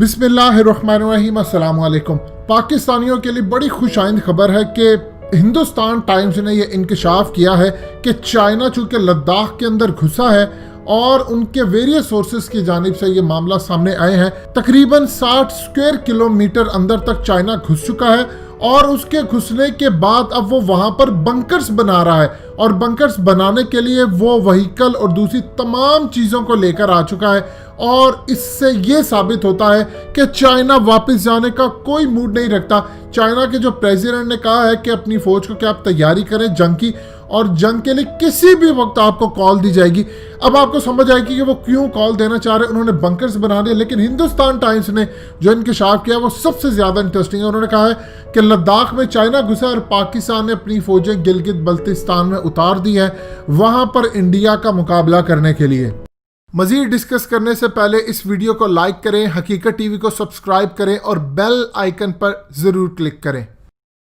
बिस्मिल्लाहिर्रहमानिर्रहीम, अस्सलाम वालेकुम। पाकिस्तानियों के लिए बड़ी खुशाइंद खबर है कि हिंदुस्तान टाइम्स ने यह इंकशाफ किया है कि चाइना चूंकि लद्दाख के अंदर घुसा है और उनके वेरियस सोर्सेज की जानिब से ये मामला सामने आए हैं। तकरीबन 60 स्क्वायर किलोमीटर अंदर तक चाइना घुस चुका है और उसके घुसने के बाद अब वो वहां पर बंकर्स बना रहा है और बंकर्स बनाने के लिए वो व्हीकल और दूसरी तमाम चीज़ों को लेकर आ चुका है। और इससे ये साबित होता है कि चाइना वापस जाने का कोई मूड नहीं रखता। चाइना के जो प्रेसिडेंट ने कहा है कि अपनी फौज को कि आप तैयारी करें जंग की, और जंग के लिए किसी भी वक्त आपको कॉल दी जाएगी। अब आपको समझ आएगी कि वो क्यों कॉल देना चाह रहे हैं। उन्होंने बंकर्स बना दिए, लेकिन हिंदुस्तान टाइम्स ने जो इंकशाफ किया वो सबसे ज़्यादा इंटरेस्टिंग है। उन्होंने कहा है कि लद्दाख में चाइना घुसा और पाकिस्तान ने अपनी फौजें गिलगित बल्तिस्तान में उतार दी है वहाँ पर इंडिया का मुकाबला करने के लिए। मज़ीद डिस्कस करने से पहले इस वीडियो को लाइक करें, हकीकत टीवी को सब्सक्राइब करें और बेल आइकन पर ज़रूर क्लिक करें।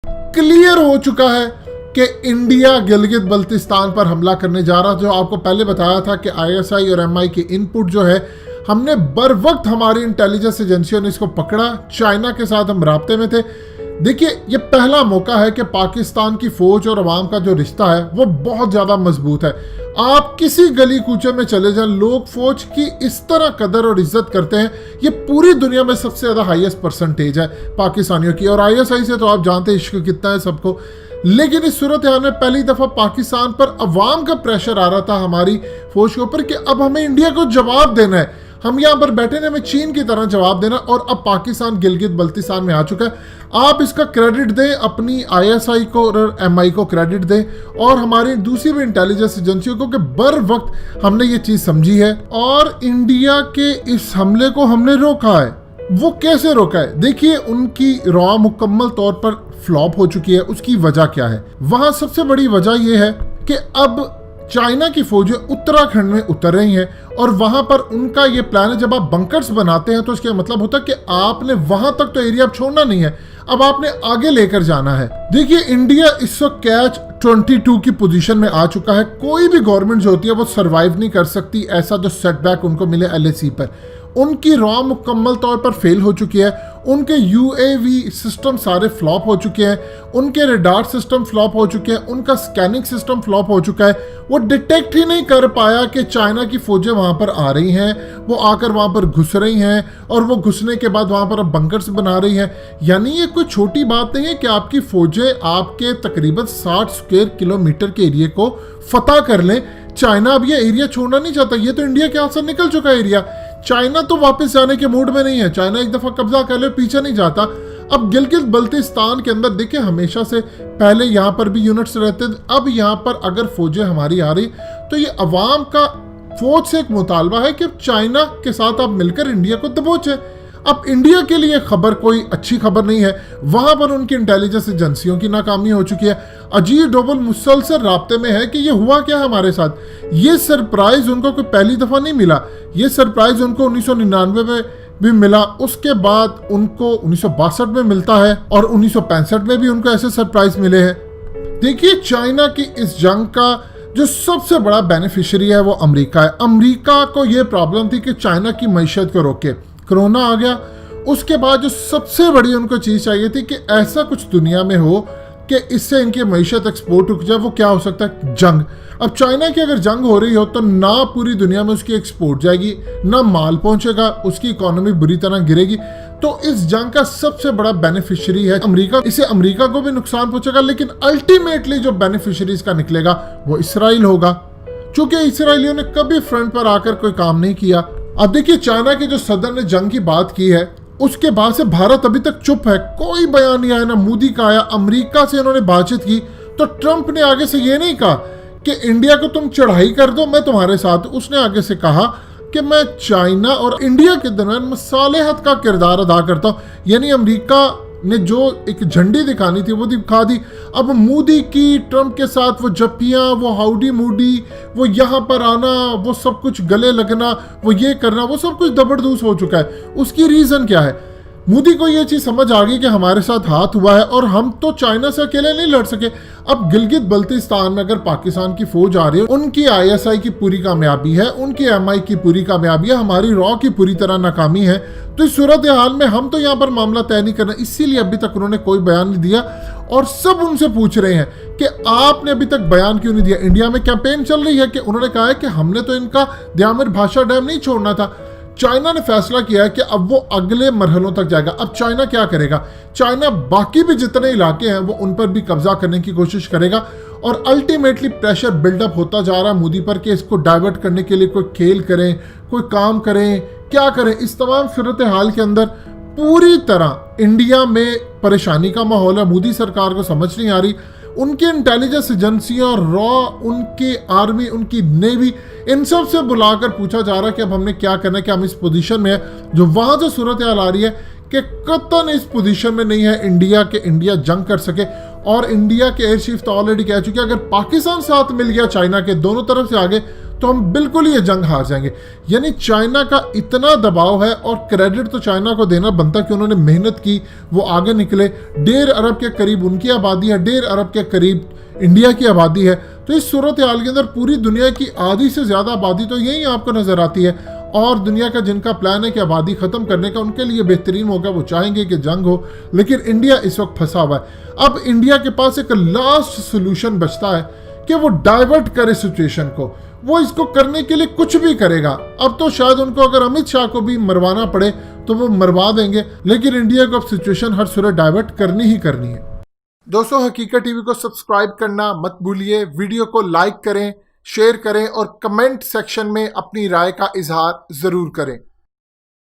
क्लियर हो चुका है कि इंडिया गिलगित बल्तिस्तान पर हमला करने जा रहा। जो आपको पहले बताया था कि ISI और MI की इनपुट जो है हमने बर वक्त हमारी इंटेलिजेंस एजेंसियों ने इसको पकड़ा। चाइना के साथ हम राब्ते में थे। देखिए, ये पहला मौका है कि पाकिस्तान की फौज और अवाम का जो रिश्ता है वो बहुत ज़्यादा मजबूत है। आप किसी गली कूचे में चले जाएं, लोग फौज की इस तरह कदर और इज्जत करते हैं। ये पूरी दुनिया में सबसे ज़्यादा हाईएस्ट परसेंटेज है पाकिस्तानियों की। और ISI से तो आप जानते हैं इश्क कितना है सबको। लेकिन इस सूरत हाल में पहली दफ़ा पाकिस्तान पर अवाम का प्रेशर आ रहा था हमारी फौज के ऊपर कि अब हमें इंडिया को जवाब देना है। हम यहाँ पर बैठे ने हमें चीन की तरह जवाब देना, और अब पाकिस्तान गिलगित बल्तिस्तान में आ चुका है। आप इसका क्रेडिट दें, अपनी ISI को और MI को क्रेडिट दें और हमारी दूसरी भी इंटेलिजेंस एजेंसियों को कि बर वक्त हमने ये चीज़ समझी है और इंडिया के इस हमले को हमने रोका है। वो कैसे रोका है? देखिए, उनकी रॉ मुकम्मल तौर पर फ्लॉप हो चुकी है। उसकी वजह क्या है? वहाँ सबसे बड़ी वजह यह है कि अब चाइना की फौजें उत्तराखंड में उतर रही हैं और वहां पर उनका ये प्लान है, जब आप बंकर्स बनाते हैं तो इसका मतलब होता है कि आपने वहां तक तो एरिया छोड़ना नहीं है, अब आपने आगे लेकर जाना है। देखिए, इंडिया इस वक्त कैच 22 की पोजीशन में आ चुका है। कोई भी गवर्नमेंट जो होती है वो सरवाइव नहीं कर सकती ऐसा जो सेटबैक उनको मिले LAC पर। उनकी रॉ मुकम्मल तौर पर फेल हो चुकी है। उनके UAV सिस्टम सारे फ्लॉप हो चुके हैं, उनके रेडार सिस्टम फ्लॉप हो चुके हैं, उनका स्कैनिंग सिस्टम फ्लॉप हो चुका है। वो डिटेक्ट ही नहीं कर पाया कि चाइना की फौजें वहाँ पर आ रही हैं, वो आकर वहाँ पर घुस रही हैं और वो घुसने के बाद वहाँ पर अब बंकर्स बना रही हैं। यानी ये कोई छोटी बात नहीं है कि आपकी फौजें आपके तकरीबन 60 स्क्वायर किलोमीटर के एरिया को फतह कर लें। चाइना अब ये एरिया छोड़ना नहीं चाहता। ये तो इंडिया के हाथ से निकल चुका है एरिया। चाइना तो वापस जाने के मूड में नहीं है। चाइना एक दफ़ा कब्जा कर ले, पीछे नहीं जाता। अब गिलगित बल्तिस्तान के अंदर देखिए, हमेशा से पहले यहाँ पर भी यूनिट्स रहते थे। अब यहाँ पर अगर फौजें हमारी आ रही तो ये अवाम का फौज से एक मुतालबा है कि चाइना के साथ आप मिलकर इंडिया को दबोचें। अब इंडिया के लिए खबर कोई अच्छी खबर नहीं है। वहां पर उनकी इंटेलिजेंस एजेंसियों की नाकामी हो चुकी है। अजीत डोभाल मुसलसल राब्ते में है कि ये हुआ क्या हमारे साथ। ये सरप्राइज उनको कोई पहली दफा नहीं मिला। ये सरप्राइज उनको 1999 में भी मिला, उसके बाद उनको 1962 में मिलता है और 1965 में भी उनको ऐसे सरप्राइज मिले हैं। देखिए, चाइना की इस जंग का जो सबसे बड़ा बेनिफिशियरी है वो अमेरिका है। अमेरिका को ये प्रॉब्लम थी कि चाइना की मईशत को रोके। कोरोना आ गया, उसके बाद जो सबसे बड़ी उनको चीज़ चाहिए थी कि ऐसा कुछ दुनिया में हो कि इससे इनकी मईशत एक्सपोर्ट रुक जाए। वो क्या हो सकता है? जंग। अब चाइना की अगर जंग हो रही हो तो ना पूरी दुनिया में उसकी एक्सपोर्ट जाएगी, ना माल पहुंचेगा, उसकी इकोनॉमी बुरी तरह गिरेगी। तो इस जंग का सबसे बड़ा बेनिफिशियरी है अमेरिका। इसे अमेरिका को भी नुकसान पहुंचेगा, लेकिन अल्टीमेटली जो बेनिफिशियरी इसका निकलेगा वो इसराइल होगा, क्योंकि इसराइलियों ने कभी फ्रंट पर आकर कोई काम नहीं किया। अब देखिए, चाइना के जो सदर ने जंग की बात की है उसके बाद से भारत अभी तक चुप है। कोई बयान नहीं आया, ना मोदी का आया। अमेरिका से इन्होंने बातचीत की तो ट्रंप ने आगे से ये नहीं कहा कि इंडिया को तुम चढ़ाई कर दो, मैं तुम्हारे साथ। उसने आगे से कहा कि मैं चाइना और इंडिया के दरमियान मसालेहत का किरदार अदा करता हूँ। यानी अमेरिका ने जो एक झंडी दिखानी थी वो दिखा दी। अब मोदी की ट्रंप के साथ वो जप्पियाँ, वो हाउडी मोडी, वो यहाँ पर आना, वो सब कुछ गले लगना, वो ये करना, वो सब कुछ दबरदूस हो चुका है। उसकी रीज़न क्या है? मोदी को ये चीज समझ आ गई कि हमारे साथ हाथ हुआ है और हम तो चाइना से अकेले नहीं लड़ सके। अब गिलगित बल्तिस्तान में अगर पाकिस्तान की फौज आ रही है, उनकी आईएसआई की पूरी कामयाबी है, उनकी एमआई की पूरी कामयाबी है, हमारी रॉ की पूरी तरह नाकामी है, तो इस सूरत हाल में हम तो यहाँ पर मामला तय नहीं करना। इसीलिए अभी तक उन्होंने कोई बयान नहीं दिया और सब उनसे पूछ रहे हैं कि आपने अभी तक बयान क्यों नहीं दिया। इंडिया में कैंपेन चल रही है कि उन्होंने कहा है कि हमने तो इनका दयामिर भाषा डैम नहीं छोड़ना था। चाइना ने फैसला किया है कि अब वो अगले मरहलों तक जाएगा। अब चाइना क्या करेगा? चाइना बाकी भी जितने इलाके हैं वो उन पर भी कब्जा करने की कोशिश करेगा और अल्टीमेटली प्रेशर बिल्डअप होता जा रहा है मोदी पर कि इसको डाइवर्ट करने के लिए कोई खेल करें, कोई काम करें, क्या करें। इस तमाम सूरत हाल के अंदर पूरी तरह इंडिया में परेशानी का माहौल है। मोदी सरकार को समझ नहीं आ रही, उनके इंटेलिजेंस एजेंसियां, रॉ, उनकी आर्मी, उनकी नेवी, इन सब से बुलाकर पूछा जा रहा है कि अब हमने क्या करना है, कि हम इस पोजीशन में है। जो वहां से सूरत हाल आ रही है कि कतन इस पोजीशन में नहीं है इंडिया के इंडिया जंग कर सके। और इंडिया के एयर चीफ तो ऑलरेडी कह चुके हैं अगर पाकिस्तान साथ मिल गया चाइना के दोनों तरफ से आगे तो हम बिल्कुल ही ये जंग हार जाएंगे। यानी चाइना का इतना दबाव है और क्रेडिट तो चाइना को देना बनता कि उन्होंने मेहनत की, वो आगे निकले। 1.5 अरब के करीब उनकी आबादी है, 1.5 अरब के करीब इंडिया की आबादी है। तो इस सूरत हाल के अंदर पूरी दुनिया की आधी से ज्यादा आबादी तो यही आपको नजर आती है। और दुनिया का जिनका प्लान है कि आबादी खत्म करने का, उनके लिए बेहतरीन होगा, वो चाहेंगे कि जंग हो। लेकिन इंडिया इस वक्त फंसा हुआ है। अब इंडिया के पास एक लास्ट सोल्यूशन बचता है कि वो डाइवर्ट करे सिचुएशन को। वो इसको करने के लिए कुछ भी करेगा। अब तो शायद उनको अगर अमित शाह को भी मरवाना पड़े तो वो मरवा देंगे, लेकिन इंडिया को अब सिचुएशन हर सूरत डाइवर्ट करनी ही करनी है। दोस्तों, हकीकत टीवी को सब्सक्राइब करना मत भूलिए, वीडियो को लाइक करें, शेयर करें और कमेंट सेक्शन में अपनी राय का इजहार जरूर करें।